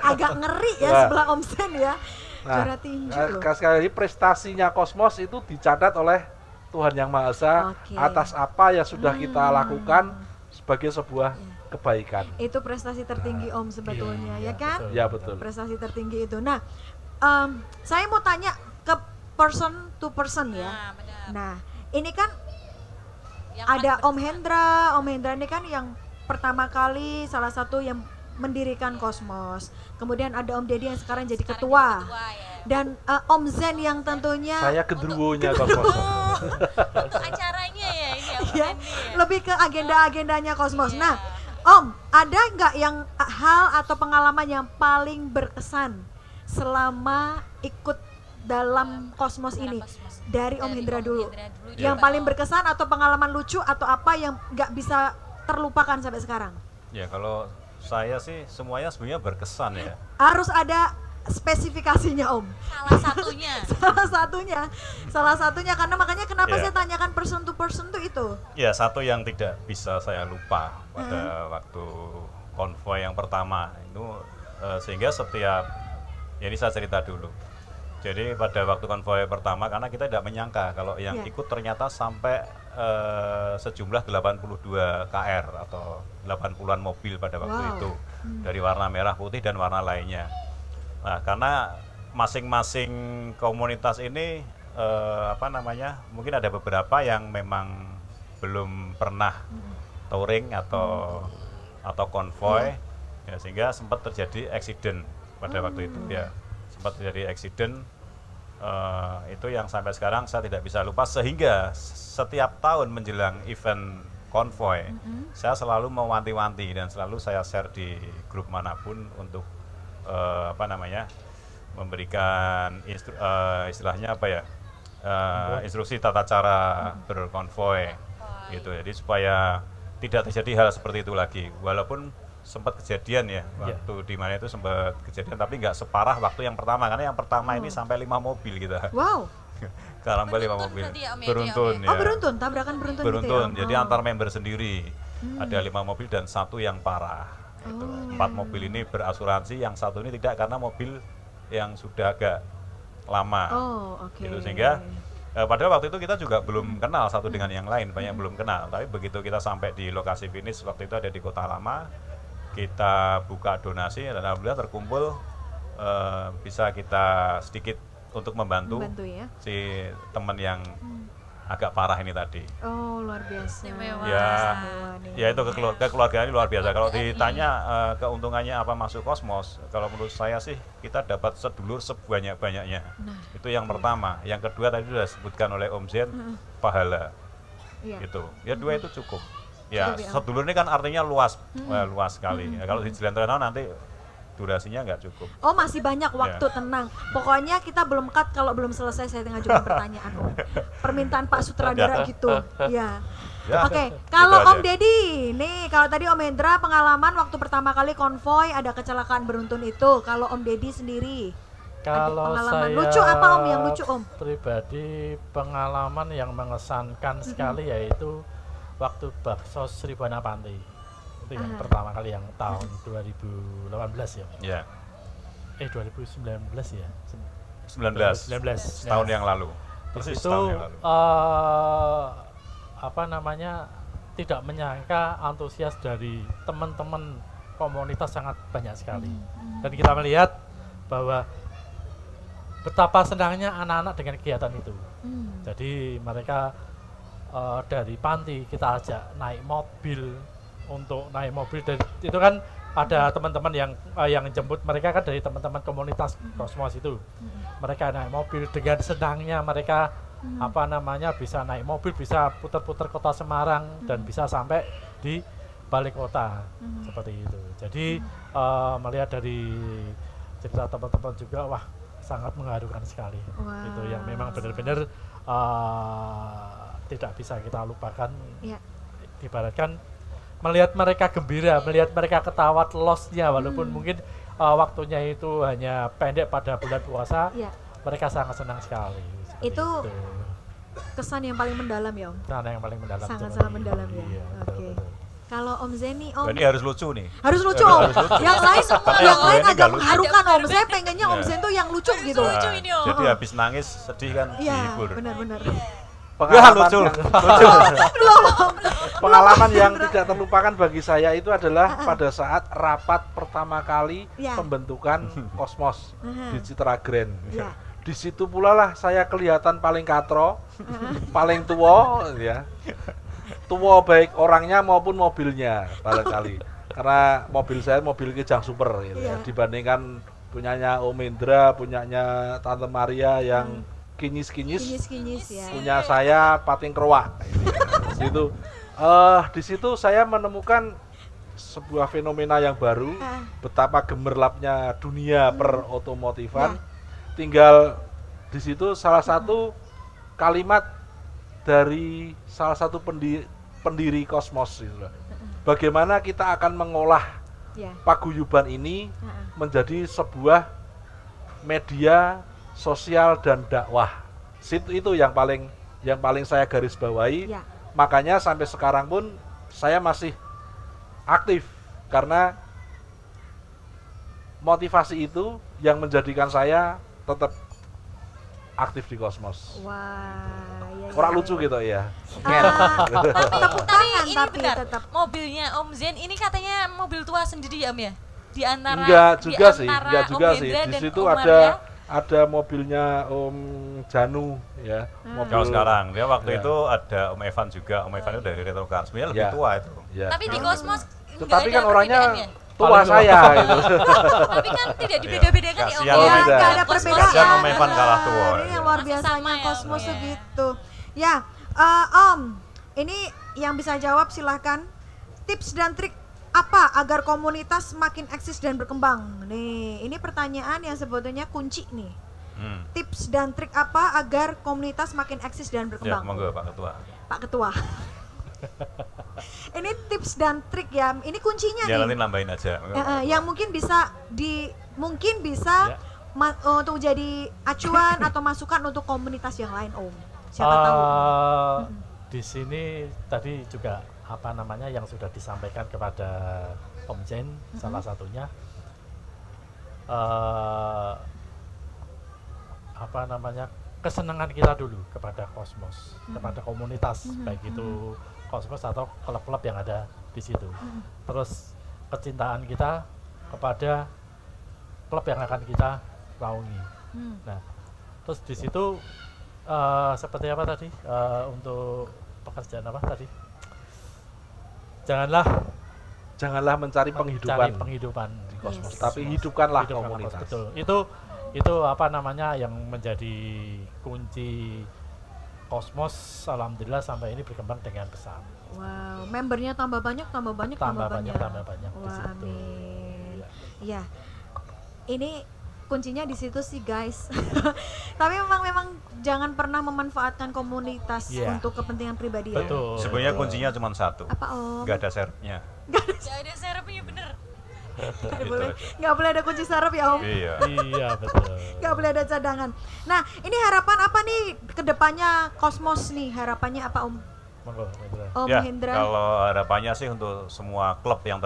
Agak ngeri ya Nah. sebelah Om Zen ya. Nah, Juara tinju loh. sekali lagi prestasinya Kosmos itu dicatat oleh Tuhan Yang Maha Esa Oke. atas apa yang sudah kita lakukan sebagai sebuah kebaikan. Itu prestasi tertinggi Om sebetulnya, ya kan? betul. Ya betul. Prestasi tertinggi itu. Nah, saya mau tanya ke person to person ya. Nah, benar. Nah, ini kan Yang ada paling Om Hendra. Om Hendra ini kan yang pertama kali salah satu yang mendirikan Kosmos. Kemudian ada Om Deddy yang sekarang jadi sekarang ketua. jadi ketua ya. Dan Om Zen yang tentunya Saya gendruwonya Kosmos. Untuk acaranya ya ini Om ya, Randy ya. lebih ke agenda-agendanya Kosmos. Iya. Nah, Om, ada nggak yang hal atau pengalaman yang paling berkesan selama ikut dalam Kosmos ini? Kosmos. Dari Om Hendra dulu. Hendra Yang juga. paling berkesan atau pengalaman lucu atau apa yang nggak bisa terlupakan sampai sekarang? Ya kalau saya sih semuanya sebenarnya berkesan ya. Harus ada spesifikasinya Om. Salah satunya karena makanya kenapa Iya. saya tanyakan person to person tuh itu. Ya satu yang tidak bisa saya lupa pada waktu konvoi yang pertama itu sehingga setiap ya ini saya cerita dulu. Jadi pada waktu konvoi pertama karena kita tidak menyangka kalau yang Iya. ikut ternyata sampai sejumlah 82 KR atau 80-an mobil pada waktu Wow. itu dari warna merah, putih dan warna lainnya. Nah, karena masing-masing komunitas ini mungkin ada beberapa yang memang belum pernah touring atau konvoy ya, sehingga sempat terjadi accident pada waktu itu ya. Sempat terjadi accident itu yang sampai sekarang saya tidak bisa lupa sehingga setiap tahun menjelang event konvoy saya selalu mewanti-wanti dan selalu saya share di grup manapun untuk memberikan istilahnya instruksi tata cara berkonvoy gitu. Jadi supaya tidak terjadi hal seperti itu lagi. Walaupun sempat kejadian ya waktu di mana itu sempat kejadian tapi nggak separah waktu yang pertama karena yang pertama ini sampai 5 mobil kita. Wow. Karambol 5 Beruntun mobil. berarti ya, Om, ya, Beruntun Om, ya. Oh beruntun, tabrakan beruntun, Beruntun. gitu ya? Jadi Oh. antar member sendiri. Ada 5 mobil dan 1 yang parah. Gitu. 4 mobil ini berasuransi, yang 1 ini tidak karena mobil yang sudah agak lama. Oh, oke. Gitu. Sehingga padahal waktu itu kita juga belum kenal satu dengan yang lain, banyak belum kenal. Tapi begitu kita sampai di lokasi finish waktu itu ada di Kota Lama, kita buka donasi dan alhamdulillah terkumpul bisa kita sedikit untuk membantu ya. si teman yang agak parah ini tadi. Oh, luar biasa. Istimewa. Ya, Istimewa nih. ya itu kekeluargaan ini luar biasa. Kalau ditanya keuntungannya apa masuk Kosmos, kalau menurut saya sih kita dapat sedulur sebanyak-banyaknya. Nah, Itu yang pertama. Yang kedua tadi sudah disebutkan oleh Om Zen, pahala. iya. Gitu. Ya dua itu cukup. Ya, Cukup ya, Om. sedulur ini kan artinya luas, luas sekali. Ya, kalau di Jalan Trenau nanti durasinya nggak cukup. Oh, masih banyak waktu, Ya. tenang. Pokoknya kita belum cut kalau belum selesai saya ngajukan pertanyaan, Om. Permintaan Pak Sutradara gitu. Ya. Ya, Oke, gitu kalau aja. Om Deddy, nih kalau tadi Om Hendra pengalaman waktu pertama kali konvoy ada kecelakaan beruntun itu. Kalau Om Deddy sendiri, Kalau pengalaman saya lucu apa, Om, yang lucu, Om? pribadi pengalaman yang mengesankan sekali yaitu waktu bakso Sribana Panti. Itu yang pertama kali yang tahun 2018 ya. Ya, 2019 ya. 19. 19. Setahun yang lalu. Di Persis situ setahun yang lalu. apa namanya, tidak menyangka antusias dari teman-teman komunitas sangat banyak sekali. Dan kita melihat bahwa betapa senangnya anak-anak dengan kegiatan itu. Jadi mereka dari panti kita ajak naik mobil, untuk naik mobil, dan itu kan ada teman-teman yang jemput mereka kan dari teman-teman komunitas Kosmos itu. Mereka naik mobil dengan senangnya mereka apa namanya bisa naik mobil, bisa putar-putar kota Semarang dan bisa sampai di balik kota seperti itu. Jadi melihat dari cerita teman-teman juga, wah sangat mengharukan sekali. Wow. Itu yang memang benar-benar tidak bisa kita lupakan. ya. Ibaratkan melihat mereka gembira, melihat mereka ketawa losnya, walaupun mungkin waktunya itu hanya pendek pada bulan puasa, Ya. mereka sangat senang sekali. Seperti Itu kesan yang paling mendalam ya, Om. Sana yang paling mendalam. Sangat-sangat seperti mendalam itu. ya. Iya, Oke. betul-betul. Kalau Om Zeni, Om, Ini harus lucu nih. harus lucu, Om. Yang lain Karena yang lain ini agak nggak lucu. mengharukan, Om. Saya pengennya Om Ya. Zen tuh yang lucu gitu. Lucu ini, Om. Jadi habis nangis sedih kan Iya, dihibur. benar-benar. Pengalaman lucu. yang, Belum, Om. pengalaman yang tidak terlupakan bagi saya itu adalah pada saat rapat pertama kali Ya. pembentukan Kosmos Aha. di Citra Grand. Ya. Di situ pula lah saya kelihatan paling katro, paling tua ya. Tua baik orangnya maupun mobilnya barangkali. Karena mobil saya mobil Kijang Super gitu ya. Iya. Dibandingkan punyanya Om Indra, punyanya Tante Maria yang kinyis-kinyis, Kinyis-kinyis ya. punya saya pating kerwak. Itu di situ saya menemukan sebuah fenomena yang baru, betapa gemerlapnya dunia perotomotifan. Tinggal di situ salah satu kalimat dari salah satu pendiri Kosmos gitu. Bagaimana kita akan mengolah Ya. paguyuban ini menjadi sebuah media sosial dan dakwah. Itu yang paling saya garis bawahi. Ya. Makanya sampai sekarang pun saya masih aktif karena motivasi itu yang menjadikan saya tetap aktif di Kosmos. Wah, ya. Orang lucu gitu ya. Tepuk tangan ini tapi bentar, tetap. mobilnya Om Zen ini katanya mobil tua sendiri ya, Om ya? Di antara Enggak di juga sih, antara enggak juga Om sih. Hendra Di dan situ Om Maria. ada mobilnya Om Janu ya. Kalau sekarang dia waktu Ya. itu ada Om Evan juga. Om Evan itu dari Retro Cars. Sebenarnya lebih Ya. tua itu. Ya. Tapi di Kosmos Tetapi nggak kan ada orangnya perbedaannya. tua Paling tua. saya gitu. Tapi kan tidak dibeda-bedakan ya, Om. Kasihan ya. Om Hendra. Nggak ada Kosmos perbedaan. Kasihan Om Evan kalah tua. Ini yang luar Masih biasanya sama ya, Kosmos Om, tuh ya. gitu. Ya, Om, ini yang bisa jawab silahkan. Tips dan trik apa agar komunitas makin eksis dan berkembang? Nih, ini pertanyaan yang sebetulnya kunci nih. Tips dan trik apa agar komunitas makin eksis dan Ya, berkembang? monggo Pak Ketua. Pak Ketua. Ini tips dan trik ya. Ini kuncinya Ya nanti nih. nambahin aja. Yang mungkin bisa Ya. untuk jadi acuan atau masukan untuk komunitas yang lain, Om. Siapa tahu. Di sini tadi juga apa namanya yang sudah disampaikan kepada Om Zen salah satunya apa namanya kesenangan kita dulu kepada Kosmos, kepada komunitas, baik itu Kosmos atau klub-klub yang ada di situ. Terus kecintaan kita kepada klub yang akan kita naungi. Nah, terus di situ seperti apa tadi untuk pekerjaan apa tadi? Janganlah mencari Cari penghidupan penghidupan di kosmos, Yes. tapi hidupkanlah Hidupkan komunitas. Betul. Itu apa namanya yang menjadi kunci Kosmos. Alhamdulillah sampai ini berkembang dengan pesat. Wow, membernya tambah banyak, tambah banyak, tambah banyak. Tambah banyak di Wah, situ. amin. Iya. Iya. Ini kuncinya di situ sih, guys. Tapi memang jangan pernah memanfaatkan komunitas Iya. untuk kepentingan pribadi ya. Betul. Sebenarnya betul. kuncinya cuma satu, Apa Om? nggak ada serepnya. Gak ada serepnya bener. Nggak boleh ada kunci saraf ya Om. Iya. Iya, betul. Nggak boleh ada cadangan. Nah, ini harapan apa nih ke depannya Kosmos nih? Harapannya apa Om? Monggo, Hendra. Om Ya, Hendra. kalau harapannya sih untuk semua klub yang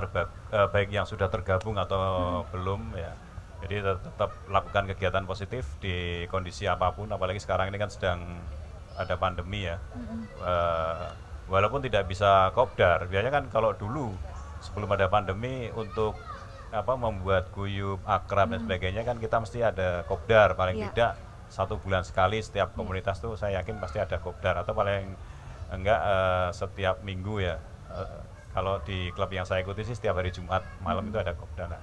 baik yang sudah tergabung atau belum ya. Jadi tetap lakukan kegiatan positif di kondisi apapun, apalagi sekarang ini kan sedang ada pandemi ya. Walaupun tidak bisa kopdar, biasanya kan kalau dulu sebelum ada pandemi untuk membuat guyup akrab dan sebagainya kan kita mesti ada kopdar paling Iya. tidak 1 bulan sekali setiap komunitas tuh saya yakin pasti ada kopdar atau paling enggak setiap minggu ya. Kalau di klub yang saya ikuti sih setiap hari Jumat malam itu ada kopdar. Nah,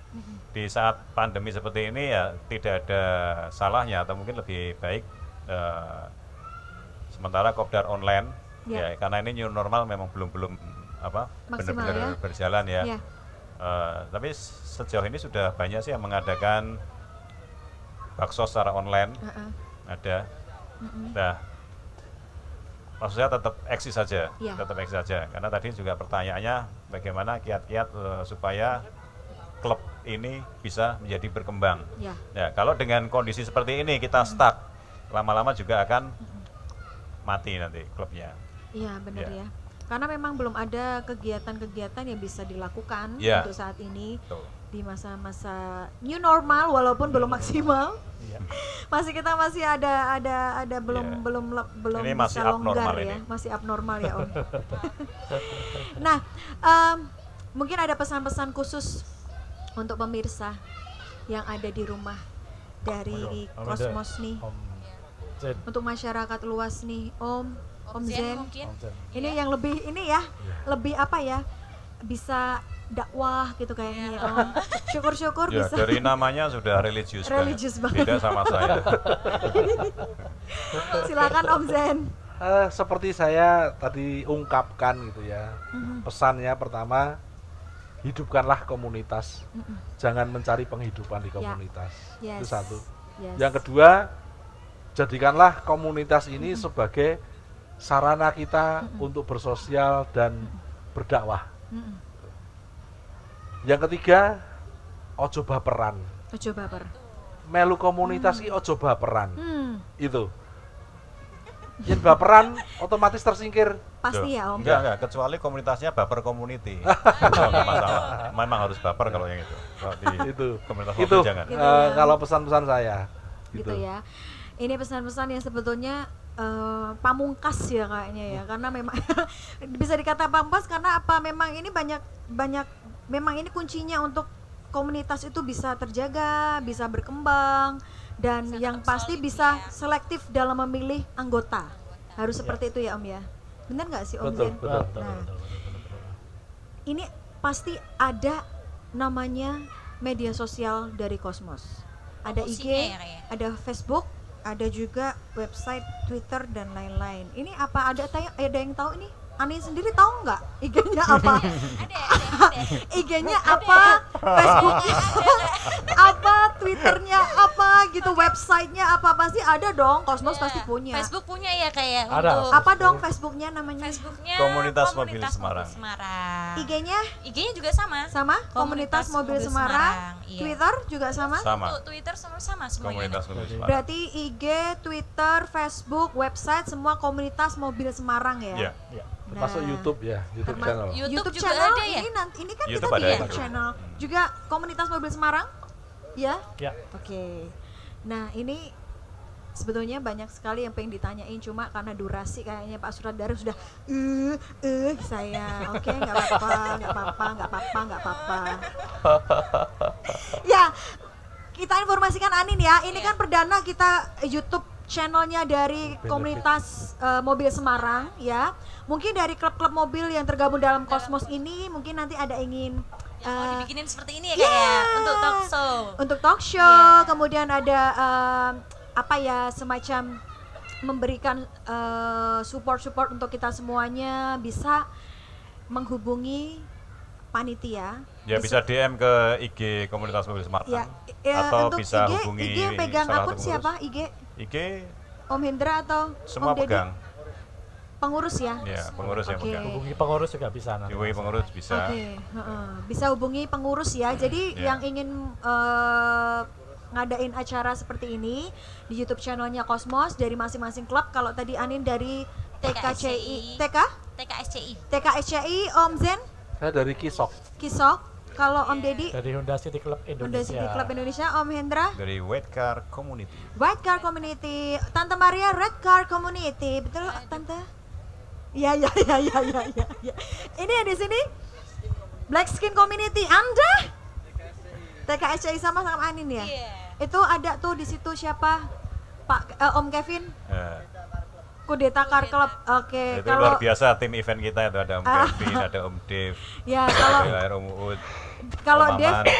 di saat pandemi seperti ini ya tidak ada salahnya atau mungkin lebih baik sementara kopdar online Ya. ya karena ini new normal memang belum Maksimal benar-benar ya. berjalan ya. Ya. Tapi sejauh ini sudah banyak sih yang mengadakan bakso secara online ada. Nah, maksudnya tetap eksis saja, Iya. tetap eksis saja. Karena tadi juga pertanyaannya bagaimana kiat-kiat supaya klub ini bisa menjadi berkembang. Ya. Ya, kalau dengan kondisi seperti ini kita stuck, lama-lama juga akan mati nanti klubnya. Iya, benar Ya. ya. Karena memang belum ada kegiatan-kegiatan yang bisa dilakukan Ya. untuk saat ini Betul. di masa-masa new normal walaupun belum maksimal. Iya. Kita masih ada belum Iya. belum Ini bisa masih longgar abnormal ya, ini. masih abnormal ya Om. Nah, mungkin ada pesan-pesan khusus untuk pemirsa yang ada di rumah dari Monggo, Om Kosmos Hendra. nih, Om Zen. untuk masyarakat luas nih, Om Zen. mungkin. Om Zen. Ini yang lebih ini ya, lebih apa ya? Bisa dakwah gitu kayaknya ya, Om. Syukur-syukur Ya, bisa. dari namanya sudah religius Religius banget. Beda sama saya. Silakan Om Zen. Seperti saya tadi ungkapkan gitu ya, pesannya pertama, hidupkanlah komunitas, jangan mencari penghidupan di komunitas. Yes. Itu satu. Yes. Yang kedua, jadikanlah komunitas ini sebagai sarana kita untuk bersosial dan berdakwah. Yang ketiga, ojo baperan. Ojo baper. Melu komunitas iki ojo baperan. Hmm, Itu. Yen baperan otomatis tersingkir. pasti ya Om. Enggak, kecuali komunitasnya baper community. Enggak masalah. Memang harus baper kalau yang itu. Kalau di Itu. komunitas Itu mobil jangan. Gitu ya. kalau pesan-pesan saya. Gitu ya. Ini pesan-pesan yang sebetulnya pamungkas ya kayaknya ya, karena memang bisa dikata pamungkas karena apa? Memang ini banyak memang ini kuncinya untuk komunitas itu bisa terjaga, bisa berkembang, dan Bisa yang tetap pasti solid bisa ya. selektif dalam memilih anggota. Harus seperti itu ya Om ya. Benar nggak sih Om Betul, Zen? betul. Nah, ini pasti ada namanya media sosial dari Kosmos. Ada IG, Fungsinya ya, Kak, ya? ada Facebook, ada juga website, Twitter dan lain-lain. Ini apa ada yang tahu ini? Ani sendiri tahu nggak IG-nya apa? Ada. IG-nya apa? Facebooknya apa? Twitternya apa? Gitu, websitenya apa? Pasti ada dong. Kosmos Ada. pasti punya. Facebook punya ya kayak Ada. untuk Apa dong Facebooknya namanya? Facebooknya Komunitas Mobil Semarang. Semarang. IG-nya IG-nya juga sama. sama Komunitas Mobil Semarang. Iya. Twitter juga sama. Sama. Untuk Twitter sama semuanya. Komunitas mobil Semarang. Berarti IG, Twitter, Facebook, website semua Komunitas Mobil Semarang ya. Iya. Iya. Termasuk Nah. YouTube ya, YouTube Terma- channel. YouTube juga channel ada ya? ini kan YouTube kita ada di ya? YouTube channel juga Komunitas Mobil Semarang ya. Ya. Oke. Nah, ini Sebetulnya banyak sekali yang pengen ditanyain, cuma karena durasi kayaknya Pak Sutradara sudah saya. Oke, nggak apa-apa. Ya, kita informasikan Anin ya. Ini kan perdana kita YouTube channelnya dari komunitas mobil Semarang ya. Mungkin dari klub-klub mobil yang tergabung dalam Cosmos ini mungkin nanti ada ingin Yang mau dibikinin seperti ini ya kayak untuk talk show. Untuk talk show, kemudian ada semacam memberikan support untuk kita semuanya bisa menghubungi panitia. Ya bisa DM ke IG komunitas mobil Semarang. Ya, atau untuk bisa IG, hubungi IG pegang salah akun satu siapa? pengurus. IG Om Hendra atau semua Om Deddy? pegang. Pengurus ya? Ya, pengurus yang Oke. pegang. Hubungi pengurus juga bisa nanti. Hubungi pengurus bisa. Oke, bisa hubungi pengurus ya. Jadi Ya. yang ingin ngadain acara seperti ini di YouTube channelnya Cosmos dari masing-masing klub. Kalau tadi Anin dari TKCI, TKSCI, Om Zen, Saya dari Kisok. Kisok. Kalau Om Deddy, Dari Honda City Club Honda Indonesia. City Club Indonesia. Om Hendra, Dari White Car Community. White Car Community. Tante Maria, Red Car Community. Betul, Tante? Ya. Ini yang di sini Black Skin Community. Anda? TKSCI sama Anin ya? Itu ada tuh di situ siapa? Pak Om Kevin, Kudeta Car Club. Oke, Itu luar biasa tim event kita itu ada Om Kevin, ada Om Dev, ya kalau ada Om Uud. kalau Om Dev Maman.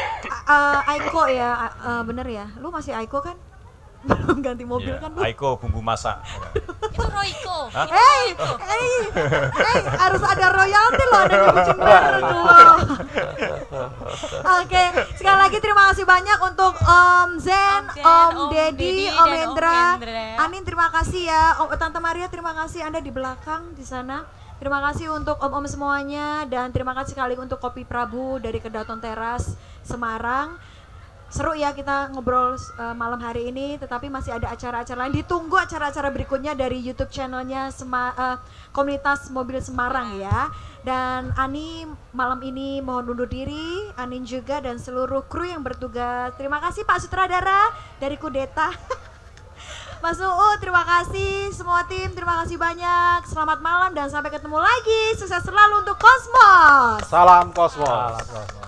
Aiko ya, bener ya? Lu masih Aiko kan? Belum ganti mobil Ya, kan lu? Aiko bumbu masak. Itu Royco. Hey, harus ada royalti loh, ada kucing bareng loh. Oke, sekali lagi terima kasih banyak untuk Om Zen, Om Deddy, Om dan Hendra, Om Hendra. Anin terima kasih ya, Tante Maria terima kasih Anda di belakang di sana. Terima kasih untuk om-om semuanya dan terima kasih sekali untuk Kopi Prabu dari Kedaton Teras Semarang. Seru ya kita ngobrol malam hari ini, tetapi masih ada acara-acara lain. Ditunggu acara-acara berikutnya dari YouTube channelnya Komunitas Mobil Semarang ya. Dan Ani malam ini mohon undur diri, Anin juga dan seluruh kru yang bertugas. Terima kasih Pak Sutradara dari Kudeta. Mas Uud, terima kasih semua tim, terima kasih banyak. Selamat malam dan sampai ketemu lagi. Sukses selalu untuk Cosmos. Salam Kosmos. Salam, Kosmos.